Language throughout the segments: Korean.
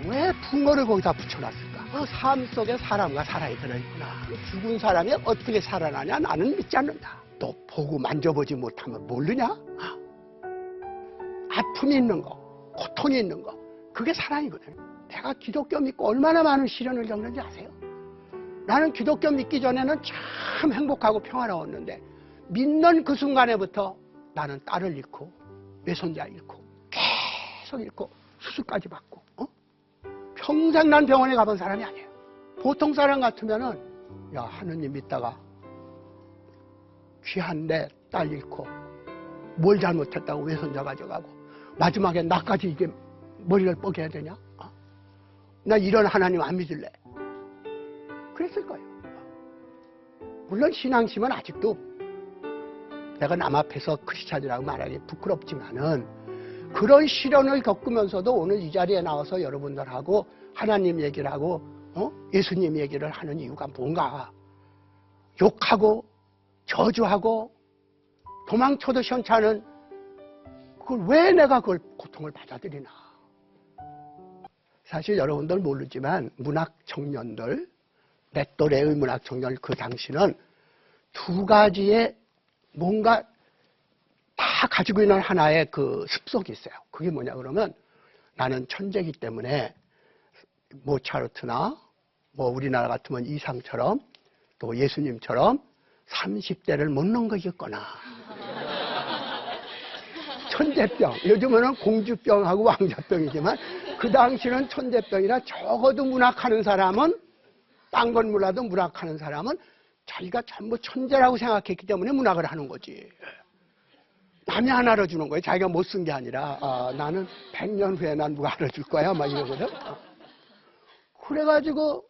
왜 붕어를 거기다 붙여놨을까? 그 삶 속에 사람과 사랑이 들어있구나. 죽은 사람이 어떻게 살아나냐? 나는 믿지 않는다. 또 보고 만져보지 못하면 모르냐? 아픔이 있는 거, 고통이 있는 거, 그게 사랑이거든. 내가 기독교 믿고 얼마나 많은 시련을 겪는지 아세요? 나는 기독교 믿기 전에는 참 행복하고 평화로웠는데 믿는 그 순간에부터 나는 딸을 잃고 외손자 잃고 계속 잃고 수술까지 받고 평생 난 병원에 가본 사람이 아니에요. 보통 사람 같으면은 야, 하느님 믿다가 귀한 내 딸 잃고 뭘 잘못했다고 외손자 가져가고 마지막에 나까지 이게 머리를 뻐겨야 되냐? 나 이런 하나님 안 믿을래. 그랬을 거예요. 물론 신앙심은 아직도 내가 남 앞에서 크리스찬이라고 말하기 부끄럽지만은 그런 시련을 겪으면서도 오늘 이 자리에 나와서 여러분들하고 하나님 얘기를 하고 예수님 얘기를 하는 이유가 뭔가? 욕하고 저주하고 도망쳐도 시원찮은 그걸 왜 내가 그걸 고통을 받아들이나? 사실 여러분들 모르지만 문학 청년들, 내 또래의 문학 청년 그 당시는 두 가지의 뭔가 다 가지고 있는 하나의 그 습속이 있어요. 그게 뭐냐 그러면 나는 천재이기 때문에 모차르트나 뭐 우리나라 같으면 이상처럼 또 예수님처럼 30대를 못 넘기겠거나 천재병, 요즘은 공주병하고 왕자병이지만 그 당시는 천재병이라 적어도 문학하는 사람은 딴 건 몰라도 문학하는 사람은 자기가 전부 천재라고 생각했기 때문에 문학을 하는 거지. 남이 안 알아주는 거예요. 자기가 못 쓴 게 아니라 나는 100년 후에 난 누가 알아줄 거야 막 이러거든. 그래가지고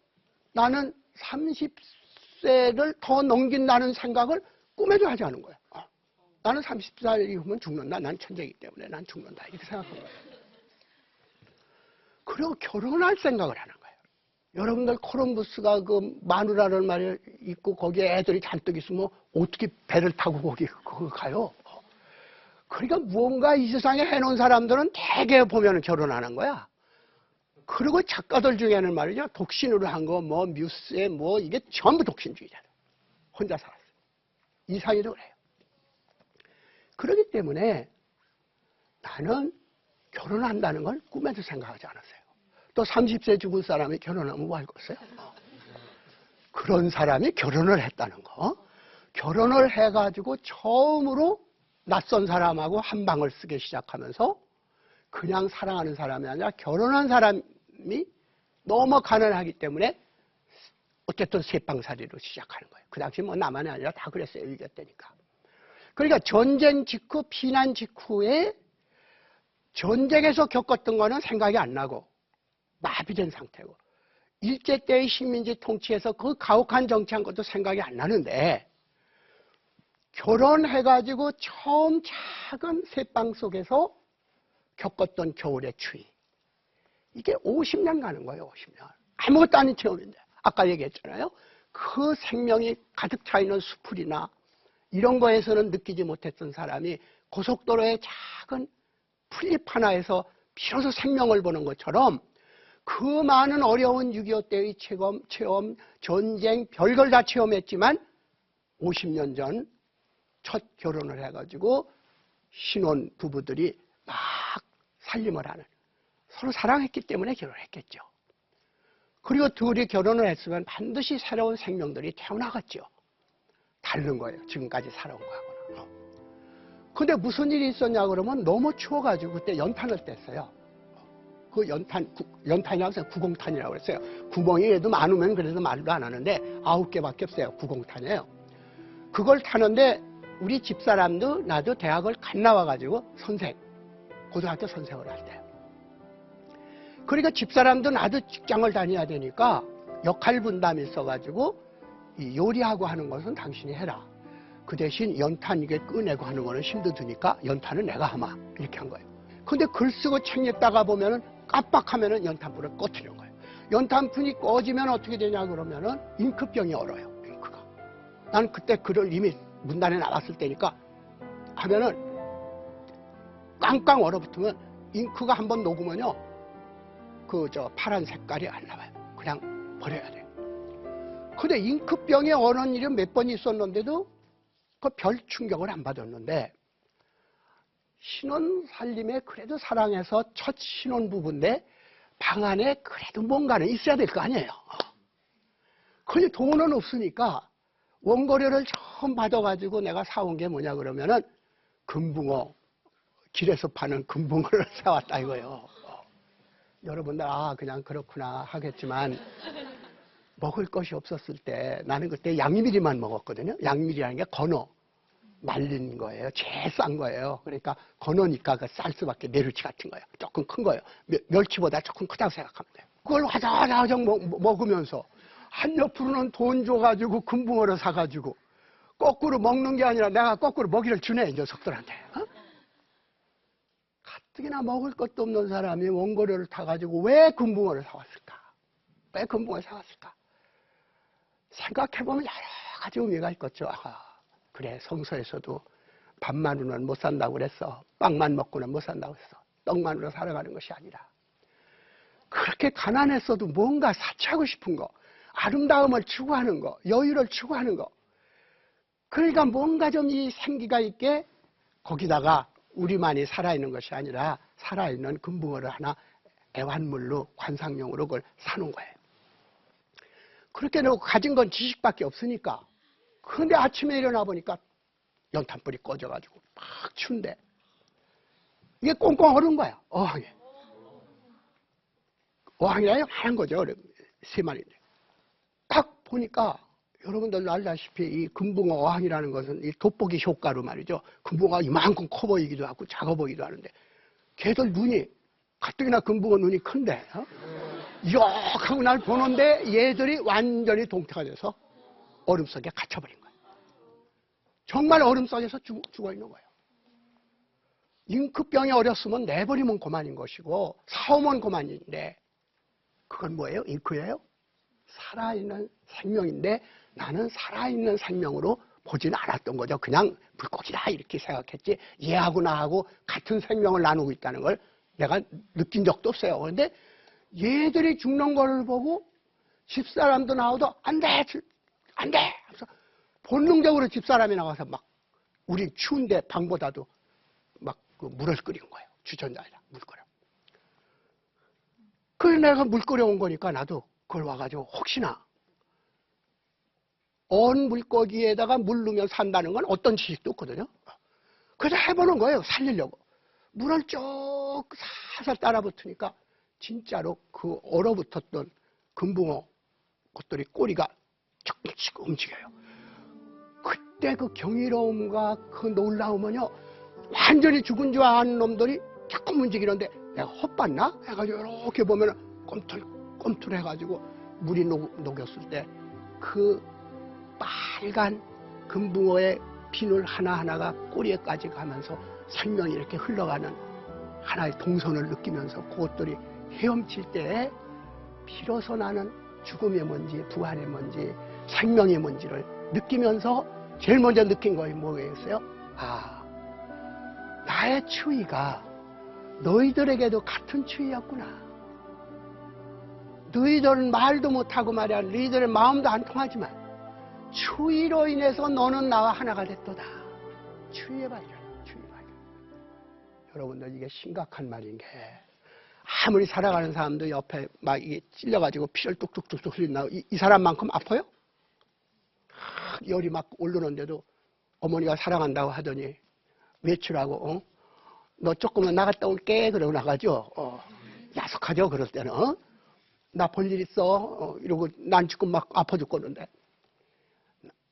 나는 30세를 더 넘긴다는 생각을 꿈에도 하지 않은 거야. 나는 30살 이후면 죽는다. 난 천재이기 때문에 난 죽는다. 이렇게 생각한 거야. 그리고 결혼할 생각을 하는 거예요. 여러분들 콜럼버스가 그 마누라를 말이 있고 거기에 애들이 잔뜩 있으면 어떻게 배를 타고 거기 가요? 그러니까 무언가 이 세상에 해놓은 사람들은 대개 보면 결혼하는 거야. 그리고 작가들 중에는 말이죠. 독신으로 한 거, 뭐, 뮤스에 뭐, 이게 전부 독신주의자들. 혼자 살았어요. 이상희도 그래요. 그렇기 때문에 나는 결혼한다는 걸 꿈에도 생각하지 않았어요. 또 30세 죽은 사람이 결혼하면 뭐 할 거였어요? 그런 사람이 결혼을 했다는 거. 결혼을 해가지고 처음으로 낯선 사람하고 한 방을 쓰기 시작하면서 그냥 사랑하는 사람이 아니라 결혼한 사람이 너무 가난하기 때문에 어쨌든 셋방살이로 시작하는 거예요. 그 당시 뭐 나만이 아니라 다 그랬어요. 이겼다니까. 그러니까 전쟁 직후, 피난 직후에 전쟁에서 겪었던 거는 생각이 안 나고 마비된 상태고 일제 때의 식민지 통치에서 그 가혹한 정치한 것도 생각이 안 나는데 결혼해가지고 처음 작은 셋방 속에서 겪었던 겨울의 추위. 이게 50년 가는 거예요. 50년. 아무것도 아닌 체험인데 아까 얘기했잖아요. 그 생명이 가득 차 있는 수풀이나 이런 거에서는 느끼지 못했던 사람이 고속도로의 작은 풀잎 하나에서 비로소 생명을 보는 것처럼 그 많은 어려운 6.25 때의 체험, 전쟁, 별걸 다 체험했지만 50년 전 첫 결혼을 해가지고 신혼 부부들이 막 살림을 하는, 서로 사랑했기 때문에 결혼했겠죠. 그리고 둘이 결혼을 했으면 반드시 새로운 생명들이 태어나겠죠. 다른 거예요. 지금까지 살아온 거하고는. 근데 무슨 일이 있었냐 그러면 너무 추워가지고 그때 연탄을 뗐어요. 그 연탄이라고 해서 구공탄이라고 그랬어요. 구멍이 그래도 많으면 그래도 말도 안 하는데 9개밖에 없어요. 구공탄이에요. 그걸 타는데 우리 집사람도 나도 대학을 갓 나와가지고 고등학교 선생을 할 때. 그러니까 집사람도 나도 직장을 다녀야 되니까 역할 분담이 있어가지고 이 요리하고 하는 것은 당신이 해라. 그 대신 연탄 이게 꺼내고 하는 거는 힘드니까 연탄은 내가 하마. 이렇게 한 거예요. 근데 글 쓰고 책 읽다가 보면은 깜빡하면은 연탄불을 꺼트리는 거예요. 연탄불이 꺼지면 어떻게 되냐 그러면은 잉크병이 얼어요. 잉크가. 난 그때 글을 이미 문단에 나왔을 때니까 하면은 깡깡 얼어붙으면 잉크가 한번 녹으면요. 파란 색깔이 안 나와요. 그냥 버려야 돼요. 근데 잉크병에 어는 일이 몇 번 있었는데도 그 별 충격을 안 받았는데, 신혼 살림에 그래도 사랑해서 첫 신혼부부인데 방 안에 그래도 뭔가는 있어야 될 거 아니에요. 근데 돈은 없으니까 원고료를 처음 받아가지고 내가 사온 게 뭐냐 그러면은 금붕어, 길에서 파는 금붕어를 사왔다 이거예요. 여러분들 그냥 그렇구나 하겠지만, 먹을 것이 없었을 때 나는 그때 양미리만 먹었거든요. 양미리라는 게 건어, 말린 거예요. 제일 싼 거예요. 그러니까 건어니까 그 쌀 수밖에, 메르치 같은 거예요. 조금 큰 거예요. 멸치보다 조금 크다고 생각하면 돼요. 그걸 화자화자 먹으면서 한 옆으로는 돈 줘가지고 금붕어를 사가지고 거꾸로 먹는 게 아니라 내가 거꾸로 먹이를 주네, 이 녀석들한테. 가뜩이나 먹을 것도 없는 사람이 원고료를 타가지고 왜 금붕어를 사왔을까? 왜 금붕어를 사왔을까? 생각해보면 여러 가지 의미가 있겠죠. 그래, 성서에서도 밥만으로는 못 산다고 그랬어. 빵만 먹고는 못 산다고 그랬어. 떡만으로 살아가는 것이 아니라, 그렇게 가난했어도 뭔가 사치하고 싶은 거, 아름다움을 추구하는 거, 여유를 추구하는 거, 그러니까 뭔가 좀 이 생기가 있게 거기다가 우리만이 살아있는 것이 아니라 살아있는 금붕어를 하나 애완물로, 관상용으로 그걸 사놓은 거예요. 그렇게 놓고 가진 건 지식밖에 없으니까. 그런데 아침에 일어나 보니까 연탄불이 꺼져가지고 막 추운데 이게 꽁꽁 얼은 거야, 어항에. 어항이라 하는 거죠. 세 마리인데. 딱 보니까 여러분들 알다시피 이 금붕어 어항이라는 것은 이 돋보기 효과로 말이죠. 금붕어가 이만큼 커 보이기도 하고 작아 보이기도 하는데, 걔들 눈이, 가뜩이나 금붕어 눈이 큰데, 이렇게 하고 날 보는데 얘들이 완전히 동태가 돼서 얼음 속에 갇혀버린 거예요. 정말 얼음 속에서 죽어 있는 거예요. 잉크병에 어렸으면 내버리면 그만인 것이고 사오면 그만인데, 그건 뭐예요? 잉크예요? 살아있는 생명인데 나는 살아있는 생명으로 보지는 않았던 거죠. 그냥 물고기다 이렇게 생각했지, 얘하고 나하고 같은 생명을 나누고 있다는 걸 내가 느낀 적도 없어요. 그런데 얘들이 죽는 걸 보고 집사람도 나오도 안 돼! 안 돼! 하면서 본능적으로 집사람이 나가서 막 우리 추운데 방보다도 막 그 물을 끓인 거예요. 주전자에다 물 끓여. 그래서 내가 물 끓여온 거니까 나도 그걸 와가지고 혹시나 언 물고기에다가 물 넣으면 산다는 건 어떤 지식도 없거든요. 그래서 해보는 거예요. 살리려고. 물을 쭉 살살 따라붙으니까 진짜로 그 얼어붙었던 금붕어 것들이 꼬리가 조금씩 움직여요. 그때 그 경이로움과 그 놀라움은요, 완전히 죽은 줄 아는 놈들이 조금 움직이는데 내가 헛봤나? 해가지고 이렇게 보면 꼼틀꼼틀 해가지고 물이 녹였을 때 그 빨간 금붕어의 비늘 하나하나가 꼬리에까지 가면서 생명이 이렇게 흘러가는 하나의 동선을 느끼면서 그것들이 헤엄칠 때 비로소 나는 죽음이 뭔지 부활이 뭔지 생명이 뭔지를 느끼면서 제일 먼저 느낀 것이 뭐겠어요? 나의 추위가 너희들에게도 같은 추위였구나. 너희들은 말도 못하고 말이야, 너희들의 마음도 안 통하지만 추위로 인해서 너는 나와 하나가 됐도다. 추위의 발견, 추위의 발견. 여러분들, 이게 심각한 말인 게, 아무리 살아가는 사람도 옆에 막 이게 찔려가지고 피를 뚝뚝뚝뚝 흘린다고 이 사람만큼 아파요? 열이 막 오르는데도 어머니가 사랑한다고 하더니 외출하고 너 조금만 나갔다 올게 그러고 나가죠. 야속하죠. 그럴 때는. 나 볼 일 있어. 이러고 난 지금 막 아파 죽겠는데.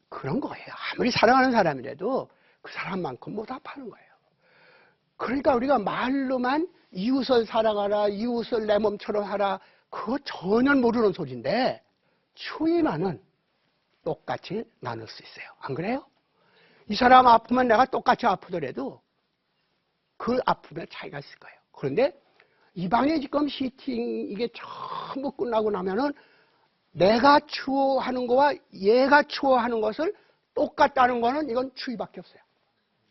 그런 거예요. 아무리 사랑하는 사람이라도 그 사람만큼 못 아파하는 거예요. 그러니까 우리가 말로만 이웃을 사랑하라, 이웃을 내 몸처럼 하라, 그거 전혀 모르는 소리인데 추위만은 똑같이 나눌 수 있어요. 안 그래요? 이 사람 아프면 내가 똑같이 아프더라도 그 아픔에 차이가 있을 거예요. 그런데 이 방에 지금 히팅 이게 전부 끝나고 나면은 내가 추워하는 거와 얘가 추워하는 것을 똑같다는 거는 이건 추위밖에 없어요.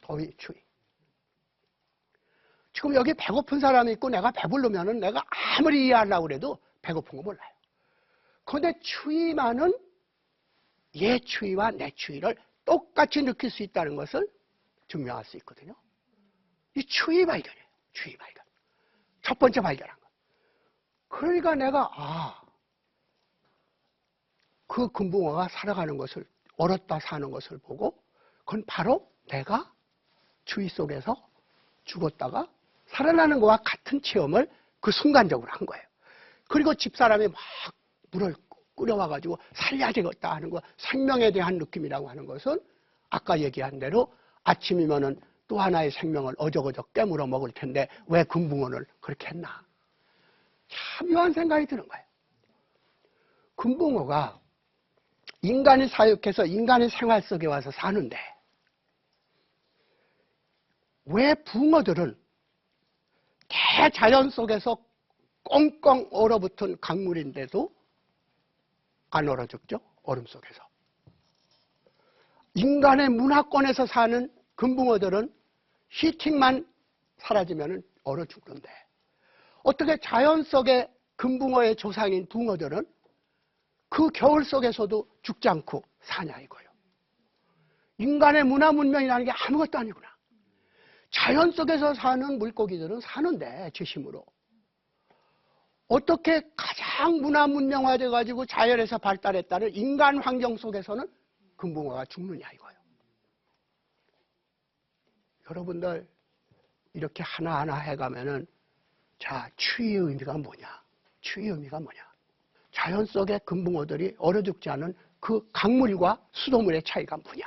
더위, 추위. 지금 여기 배고픈 사람이 있고 내가 배부르면은 내가 아무리 이해하려고 그래도 배고픈 거 몰라요. 그런데 추위만은 얘 추위와 내 추위를 똑같이 느낄 수 있다는 것을 증명할 수 있거든요. 이 추위 발견이에요. 추위 발견. 첫 번째 발견한 거. 그러니까 내가 그 금붕어가 살아가는 것을, 얼었다 사는 것을 보고 그건 바로 내가 추위 속에서 죽었다가 살아나는 것과 같은 체험을 그 순간적으로 한 거예요. 그리고 집사람이 막 물을 끓여와가지고 살려야 되겠다 하는 거, 생명에 대한 느낌이라고 하는 것은 아까 얘기한 대로 아침이면은 또 하나의 생명을 어저저저 깨물어 먹을 텐데 왜 금붕어를 그렇게 했나. 참 묘한 생각이 드는 거예요. 금붕어가 인간이 사육해서 인간의 생활 속에 와서 사는데 왜 붕어들은 대자연 속에서 꽁꽁 얼어붙은 강물인데도 안 얼어 죽죠? 얼음 속에서. 인간의 문화권에서 사는 금붕어들은 히팅만 사라지면 얼어 죽는데 어떻게 자연 속의 금붕어의 조상인 붕어들은 그 겨울 속에서도 죽지 않고 사냐 이거예요. 인간의 문화 문명이라는 게 아무것도 아니구나. 자연 속에서 사는 물고기들은 사는데 지심으로 어떻게 가장 문화 문명화돼 가지고 자연에서 발달했다는 인간 환경 속에서는 금붕어가 죽느냐 이거예요. 여러분들 이렇게 하나하나 해가면은 자, 추위의 의미가 뭐냐? 추위의 의미가 뭐냐? 자연 속의 금붕어들이 얼어 죽지 않은 그 강물과 수돗물의 차이가 뭐냐?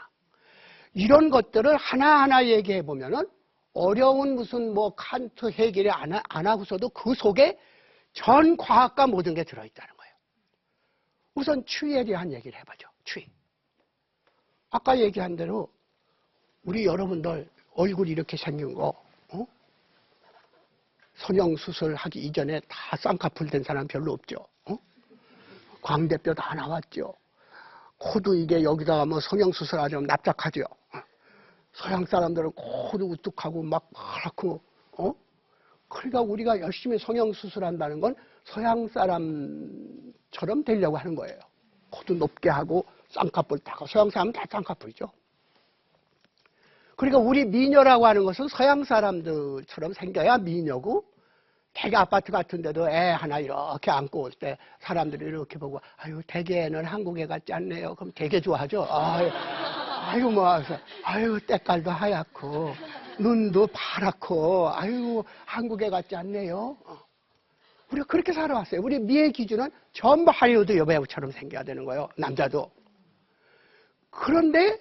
이런 것들을 하나하나 얘기해 보면은 어려운 무슨 뭐 칸트 해결이 안 하고서도 그 속에 전 과학과 모든 게 들어있다는 거예요. 우선 추위에 대한 얘기를 해보죠. 추위. 아까 얘기한 대로 우리 여러분들 얼굴 이렇게 생긴 거 성형수술 하기 이전에 다 쌍꺼풀 된 사람 별로 없죠. 광대뼈 다 나왔죠. 코도 이게 여기다가 뭐 성형수술 하자면 납작하죠. 서양 사람들은 코도 우뚝하고 막 파랗고 그러니까 우리가 열심히 성형수술한다는 건 서양 사람처럼 되려고 하는 거예요. 코도 높게 하고 쌍꺼풀 타고 서양 사람은 다 쌍꺼풀이죠. 그러니까 우리 미녀라고 하는 것은 서양 사람들처럼 생겨야 미녀고 대개 아파트 같은 데도 애 하나 이렇게 안고 올 때 사람들이 이렇게 보고 아유 대개는 한국에 같지 않네요. 그럼 되게 좋아하죠. 아유 뭐 아유 때깔도 하얗고 눈도 파랗고 아유 한국에 같지 않네요. 우리가 그렇게 살아왔어요. 우리 미의 기준은 전부 할리우드 여배우처럼 생겨야 되는 거예요. 남자도. 그런데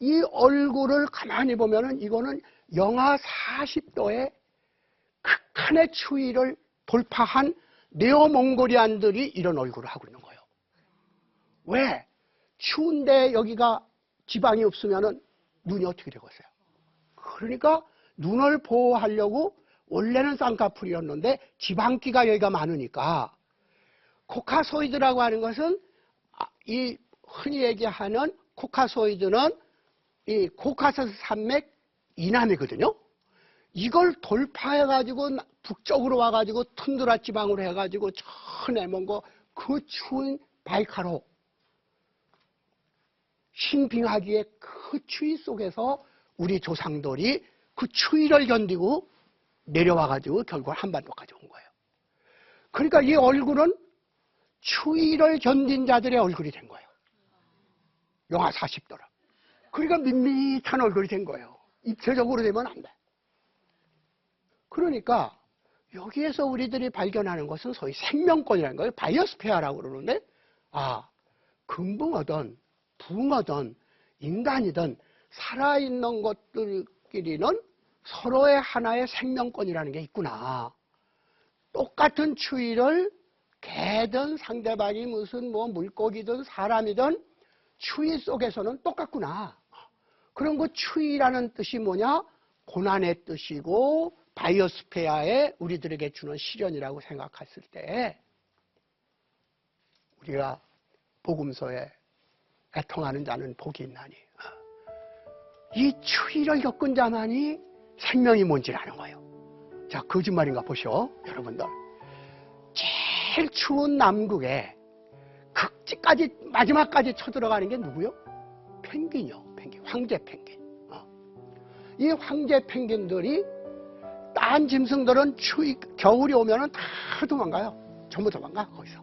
이 얼굴을 가만히 보면은 이거는 영하 40도의 극한의 추위를 돌파한 네오몽골리안들이 이런 얼굴을 하고 있는 거예요. 왜? 추운데 여기가 지방이 없으면은 눈이 어떻게 되겠어요? 그러니까 눈을 보호하려고 원래는 쌍꺼풀이었는데 지방기가 여기가 많으니까 코카소이드라고 하는 것은 이 흔히 얘기하는 코카소이드는 이 코카서스 산맥 이남이거든요. 이걸 돌파해가지고 북쪽으로 와가지고 툰드라 지방으로 해가지고 저 내먼 거 그 추운 바이카로 신빙하기에 그 추위 속에서 우리 조상들이 그 추위를 견디고 내려와가지고 결국 한반도까지 온 거예요. 그러니까 이 얼굴은 추위를 견딘 자들의 얼굴이 된 거예요. 영하 40도라. 그러니까 밋밋한 얼굴이 된 거예요. 입체적으로 되면 안 돼. 그러니까 여기에서 우리들이 발견하는 것은 소위 생명권이라는 거예요. 바이오스페어라고 그러는데 금붕어든 붕어든 인간이든 살아있는 것들끼리는 서로의 하나의 생명권이라는 게 있구나. 똑같은 추위를 개든 상대방이 무슨 뭐 물고기든 사람이든 추위 속에서는 똑같구나. 그럼 그 추위라는 뜻이 뭐냐? 고난의 뜻이고 바이오스페어에 우리들에게 주는 시련이라고 생각했을 때 우리가 복음서에 애통하는 자는 복이 있나니 이 추위를 겪은 자만이 생명이 뭔지를 아는 거예요. 자, 거짓말인가 보쇼, 여러분들. 제일 추운 남극에 극지까지, 마지막까지 쳐들어가는 게 누구요? 펭귄이요, 펭귄. 황제 펭귄. 이 황제 펭귄들이, 딴 짐승들은 겨울이 오면은 다 도망가요. 전부 도망가, 거기서.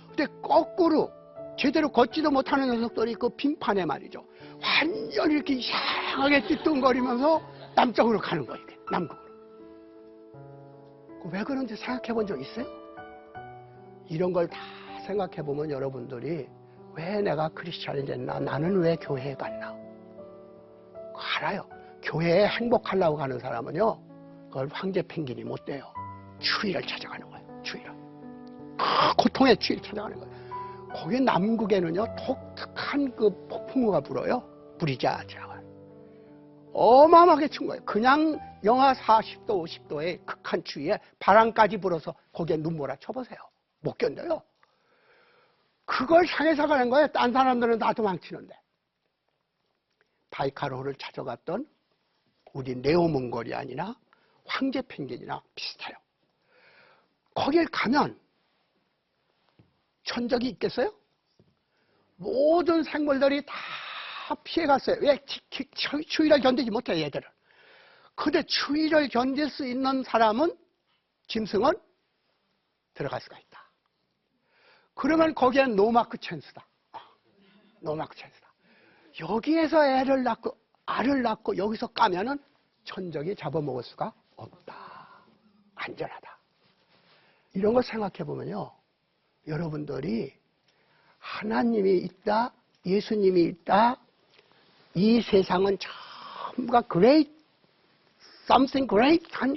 근데 거꾸로, 제대로 걷지도 못하는 녀석들이 그 빙판에 말이죠. 완전히 이렇게 이상하게 띠뚱거리면서 남쪽으로 가는 거예요, 이게. 남극으로. 왜 그런지 생각해 본 적 있어요? 이런 걸 다 생각해 보면 여러분들이 왜 내가 크리스찬이 됐나? 나는 왜 교회에 갔나? 알아요. 교회에 행복하려고 가는 사람은요, 그걸 황제 펭귄이 못 돼요. 추위를 찾아가는 거예요, 추위를. 고통의 추위를 찾아가는 거예요. 거기 남극에는요, 독특한 그 폭풍우가 불어요. 브리자지라고. 어마어마하게 춘 거예요. 그냥 영하 40도, 50도의 극한 추위에 바람까지 불어서 거기에 눈몰아 쳐보세요. 못 견뎌요. 그걸 향해서 가는 거예요. 딴 사람들은 다 도망치는데. 바이카르호를 찾아갔던 우리 네오몽골이안이나 황제 펭귄이나 비슷해요. 거길 가면 천적이 있겠어요? 모든 생물들이 다 피해갔어요. 왜? 추위를 견디지 못해, 얘들은. 근데 추위를 견딜 수 있는 사람은, 짐승은 들어갈 수가 있다. 그러면 거기엔 노마크 찬스다. 노마크 찬스다. 여기에서 애를 낳고 알을 낳고 여기서 까면은 천적이 잡아먹을 수가 없다. 안전하다. 이런 걸 생각해 보면요, 여러분들이 하나님이 있다, 예수님이 있다, 이 세상은 전부가 great, something great 한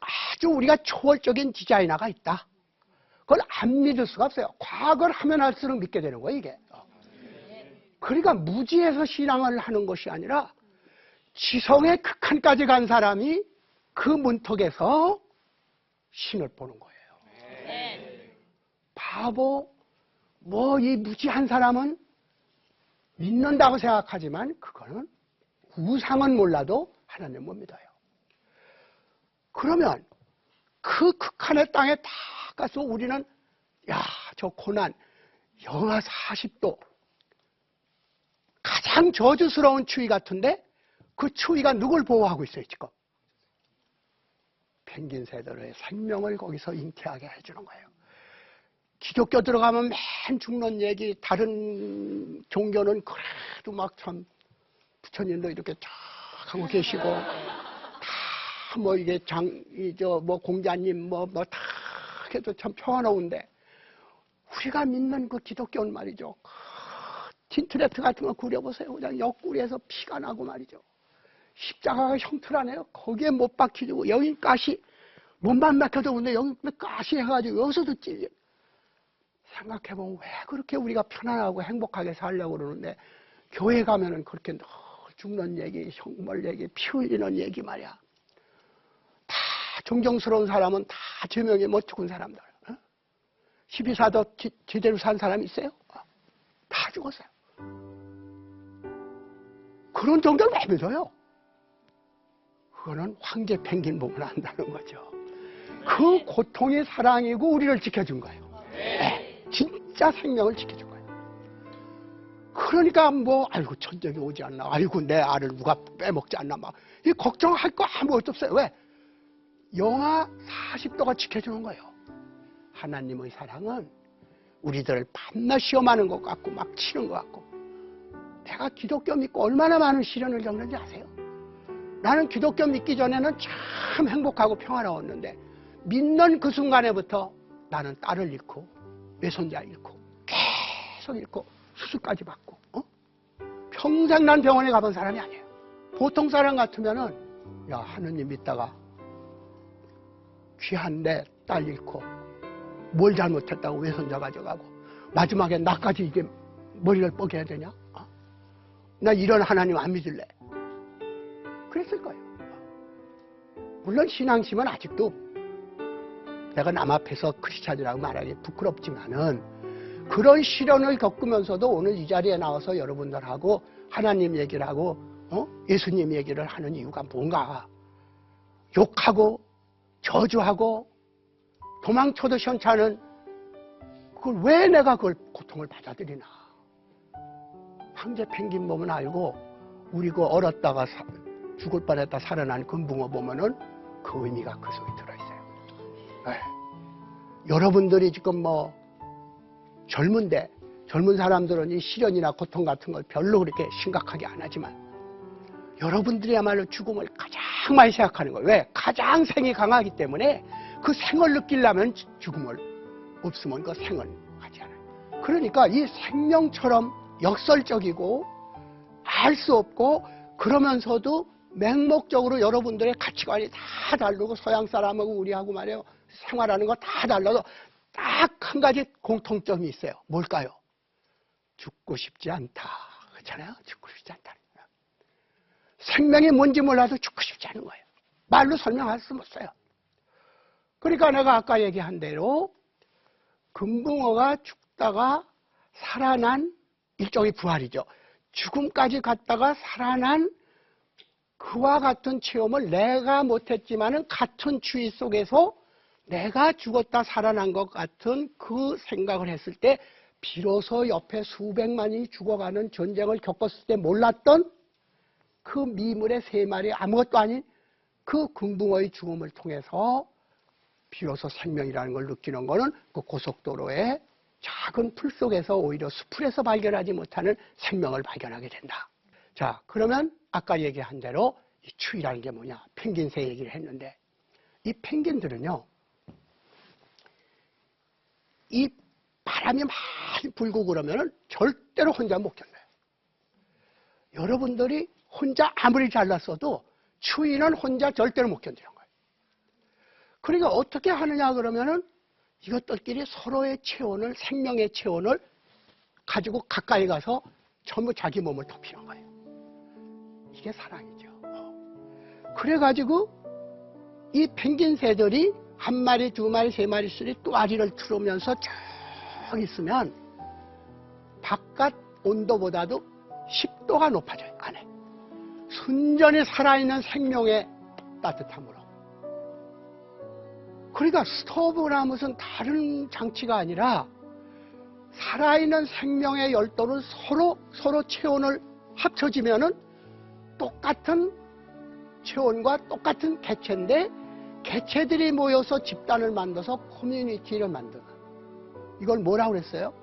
아주 우리가 초월적인 디자이너가 있다. 그걸 안 믿을 수가 없어요. 과거를 하면 할수록 믿게 되는 거예요, 이게. 그러니까 무지에서 신앙을 하는 것이 아니라 지성의 극한까지 간 사람이 그 문턱에서 신을 보는 거예요. 바보, 이 무지한 사람은 믿는다고 생각하지만 그거는 우상은 몰라도 하나님 못 믿어요. 그러면 그 극한의 땅에 다 가서 우리는 저 고난 영하 40도 가장 저주스러운 추위 같은데 그 추위가 누굴 보호하고 있어요, 지금? 펭귄 새들의 생명을 거기서 잉태하게 해주는 거예요. 기독교 들어가면 맨 죽는 얘기, 다른 종교는 그래도 막 참 부처님도 이렇게 쫙 하고 계시고, 다 이게 공자님 다 해도 참 평화로운데, 우리가 믿는 그 기독교는 말이죠. 틴트레트 같은 거 그려보세요. 그냥 옆구리에서 피가 나고 말이죠. 십자가가 형틀하네요. 거기에 못 박히고, 여기 가시, 몸만 막혀도 근데 여기 가시 해가지고 여기서도 찔려. 생각해보면 왜 그렇게 우리가 편안하고 행복하게 살려고 그러는데, 교회 가면은 그렇게 늘 죽는 얘기, 형벌 얘기, 피 흘리는 얘기 말이야. 다 존경스러운 사람은 다 제명에 못 죽은 사람들. 12사도 제대로 산 사람이 있어요? 다 죽었어요. 그런 정도를 왜 믿어요? 그거는 황제 펭귄 보면 안다는 거죠. 그 고통이 사랑이고 우리를 지켜준 거예요. 네, 진짜 생명을 지켜준 거예요. 그러니까 아이고 천적이 오지 않나, 아이고 내 알을 누가 빼먹지 않나, 이 걱정할 거 아무것도 없어요. 왜? 영하 40도가 지켜주는 거예요. 하나님의 사랑은 우리들을 밤낮 시험하는 것 같고 막 치는 것 같고. 내가 기독교 믿고 얼마나 많은 시련을 겪는지 아세요? 나는 기독교 믿기 전에는 참 행복하고 평화로웠는데, 믿는 그 순간에부터 나는 딸을 잃고 외손자 잃고 계속 잃고 수술까지 받고, 평생 난 병원에 가본 사람이 아니에요. 보통 사람 같으면은 하느님 믿다가 귀한데 딸 잃고 뭘 잘못했다고 외손자 가져가고 마지막에 나까지 이게 머리를 뻐겨야 되냐? 나 이런 하나님 안 믿을래. 그랬을 거예요. 물론 신앙심은 아직도 내가 남 앞에서 크리스찬이라고 말하기 부끄럽지만은, 그런 시련을 겪으면서도 오늘 이 자리에 나와서 여러분들하고 하나님 얘기를 하고 예수님 얘기를 하는 이유가 뭔가, 욕하고 저주하고 도망쳐도 시원찮은 그걸 왜 내가 그걸 고통을 받아들이나. 황제 펭귄 보면 알고 우리 그 얼었다가 죽을 뻔했다 살아난 금붕어 보면은 그 의미가 그 속에 들어있어요. 네. 여러분들이 지금 뭐 젊은데 젊은 사람들은 이 시련이나 고통 같은 걸 별로 그렇게 심각하게 안 하지만 여러분들이야말로 죽음을 가장 많이 생각하는 거예요. 왜? 가장 생이 강하기 때문에 그 생을 느끼려면 죽음을 없으면 그 생을 하지 않아요. 그러니까 이 생명처럼 역설적이고 알 수 없고 그러면서도 맹목적으로 여러분들의 가치관이 다 다르고 서양 사람하고 우리하고 말이에요. 생활하는 거 다 달라도 딱 한 가지 공통점이 있어요. 뭘까요? 죽고 싶지 않다. 그렇잖아요. 죽고 싶지 않다. 생명이 뭔지 몰라도 죽고 싶지 않은 거예요. 말로 설명할 수 없어요. 그러니까 내가 아까 얘기한 대로 금붕어가 죽다가 살아난 일종의 부활이죠. 죽음까지 갔다가 살아난 그와 같은 체험을 내가 못했지만은 같은 추위 속에서 내가 죽었다 살아난 것 같은 그 생각을 했을 때 비로소 옆에 수백만이 죽어가는 전쟁을 겪었을 때 몰랐던 그 미물의 세 마리 아무것도 아닌 그 금붕어의 죽음을 통해서 비로소 생명이라는 걸 느끼는 거는 그 고속도로의 작은 풀 속에서 오히려 수풀에서 발견하지 못하는 생명을 발견하게 된다. 자, 그러면 아까 얘기한 대로 이 추위라는 게 뭐냐? 펭귄새 얘기를 했는데 이 펭귄들은요. 이 바람이 많이 불고 그러면은 절대로 혼자 못 견뎌요. 여러분들이 혼자 아무리 잘났어도 추위는 혼자 절대로 못 견디는 거예요. 그러니까 어떻게 하느냐 그러면은 이것들끼리 서로의 체온을, 생명의 체온을 가지고 가까이 가서 전부 자기 몸을 덮이는 거예요. 이게 사랑이죠. 그래가지고 이 펭귄새들이 한 마리, 두 마리, 세 마리씩 또아리를 틀으면서 쭉 있으면 바깥 온도보다도 10도가 높아져요, 안에. 순전히 살아있는 생명의 따뜻함으로. 그러니까 스토브나 무슨 다른 장치가 아니라 살아있는 생명의 열도를 서로 체온을 합쳐지면은 똑같은 체온과 똑같은 개체인데 개체들이 모여서 집단을 만들어서 커뮤니티를 만드는 이걸 뭐라고 그랬어요?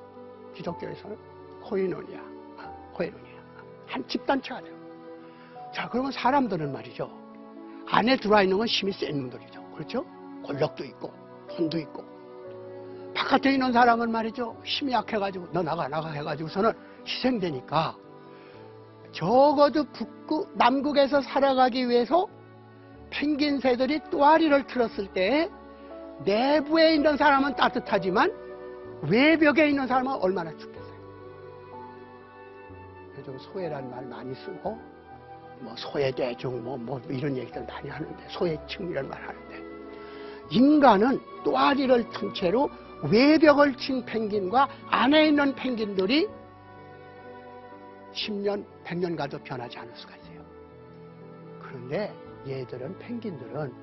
기독교에서는 코이노니아. 한 집단체가 돼요. 자, 그러면 사람들은 말이죠. 안에 들어와 있는 건 힘이 센 놈들이죠. 그렇죠? 권력도 있고 돈도 있고 바깥에 있는 사람은 말이죠. 힘이 약해가지고 너 나가 해가지고서는 희생되니까 적어도 남극에서 살아가기 위해서 펭귄새들이 또아리를 틀었을 때 내부에 있는 사람은 따뜻하지만 외벽에 있는 사람은 얼마나 춥겠어요. 요즘 소외라는 말 많이 쓰고 뭐 소외대중 뭐 이런 얘기들 많이 하는데 소외층이라는 말 하는데 인간은 또아리를 튼 채로 외벽을 친 펭귄과 안에 있는 펭귄들이 10년, 100년 가도 변하지 않을 수가 있어요. 그런데 펭귄들은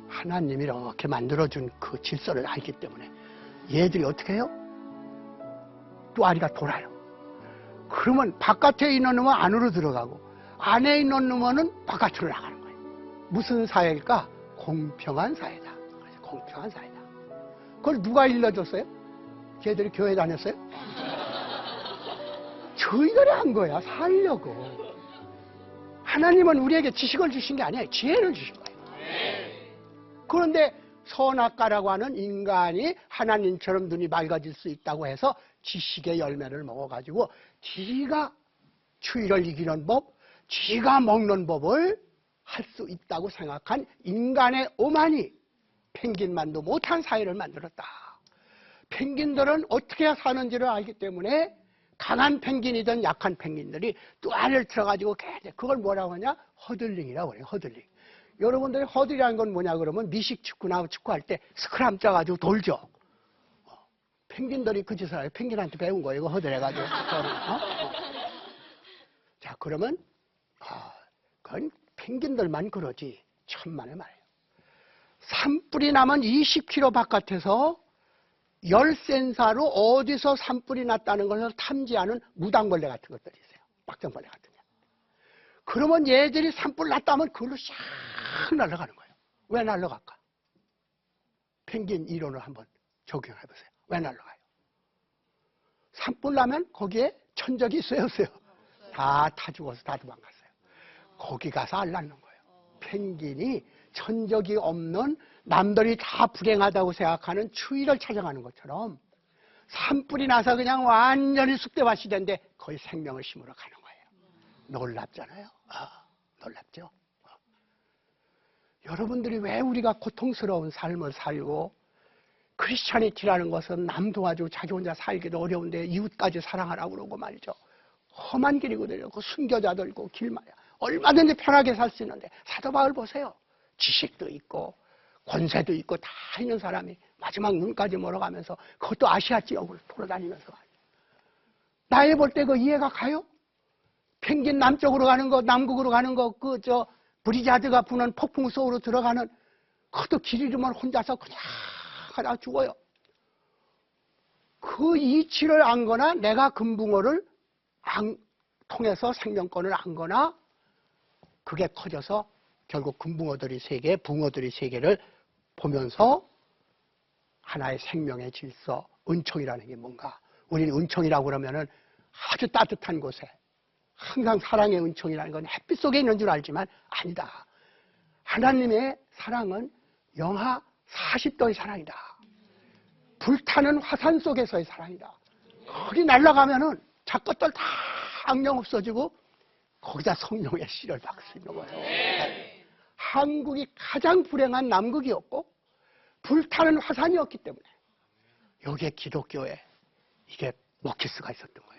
하나님이 이렇게 만들어준 그 질서를 알기 때문에 얘들이 어떻게 해요? 또아리가 돌아요. 그러면 바깥에 있는 놈은 안으로 들어가고 안에 있는 놈은 바깥으로 나가는 거예요. 무슨 사회일까? 공평한 사회다. 공평한 사회다. 그걸 누가 일러줬어요? 걔들이 교회 다녔어요? 저희들이 한 거야. 살려고. 하나님은 우리에게 지식을 주신 게 아니에요. 지혜를 주신 거예요. 그런데 선악과라고 하는 인간이 하나님처럼 눈이 맑아질 수 있다고 해서 지식의 열매를 먹어가지고 지가 추위를 이기는 법, 지가 먹는 법을 할 수 있다고 생각한 인간의 오만이 펭귄만도 못한 사회를 만들었다. 펭귄들은 어떻게 사는지를 알기 때문에 강한 펭귄이든 약한 펭귄들이 또아리를 틀어가지고 그걸 뭐라고 하냐? 허들링이라고 그래요. 허들링. 여러분들이 허들이라는 건 뭐냐 그러면 미식 축구나 축구할 때 스크람 짜가지고 돌죠. 펭귄들이 그 짓을 해요. 펭귄한테 배운 거예요. 이거 허들해가지고. 자, 그러면 그건 펭귄들만 그러지 천만의 말이에요. 산불이 나면 20km 바깥에서 열센사로 어디서 산불이 났다는 것을 탐지하는 무당벌레 같은 것들이 있어요. 박정벌레 같은 게. 그러면 얘들이 산불 났다면 그걸로 샥 날아가는 거예요. 왜 날아갈까? 펭귄 이론을 한번 적용해 보세요. 왜 날아가요? 산불 나면 거기에 천적이 있어요, 없어요? 다 죽어서 다 도망갔어요. 거기 가서 알 낳는 거예요. 펭귄이 천적이 없는 남들이 다 불행하다고 생각하는 추위를 찾아가는 것처럼 산불이 나서 그냥 완전히 쑥대밭이 된데 거의 생명을 심으러 가는 거예요. 놀랍잖아요. 놀랍죠? 여러분들이 왜 우리가 고통스러운 삶을 살고 크리스찬이티라는 것은 남 도와주고 자기 혼자 살기도 어려운데 이웃까지 사랑하라고 그러고 말이죠. 험한 길이거든요. 그 순교자들고 길마야. 얼마든지 편하게 살 수 있는데 사도 바울 보세요. 지식도 있고 권세도 있고 다 있는 사람이 마지막 눈까지 멀어가면서 그것도 아시아 지역을 돌아다니면서 나에 볼 때 그 이해가 가요? 펭귄 남쪽으로 가는 거, 남극으로 가는 거, 브리자드가 부는 폭풍 속으로 들어가는 그것도 길 잃으면 혼자서 그냥 하다 죽어요. 그 이치를 안거나 내가 금붕어를 통해서 생명권을 안거나 그게 커져서 결국 금붕어들이 세계, 붕어들이 세계를 보면서 하나의 생명의 질서, 은총이라는 게 뭔가. 우리는 은총이라고 그러면은 아주 따뜻한 곳에 항상 사랑의 은총이라는 건 햇빛 속에 있는 줄 알지만 아니다. 하나님의 사랑은 영하 40도의 사랑이다. 불타는 화산 속에서의 사랑이다. 거기 날아가면은 작것들 다 악령 없어지고 거기다 성령의 씨를 박을 수 있는 거예요. 한국이 가장 불행한 남극이었고 불타는 화산이었기 때문에 여기에 기독교에 이게 먹힐 수가 있었던 거예요.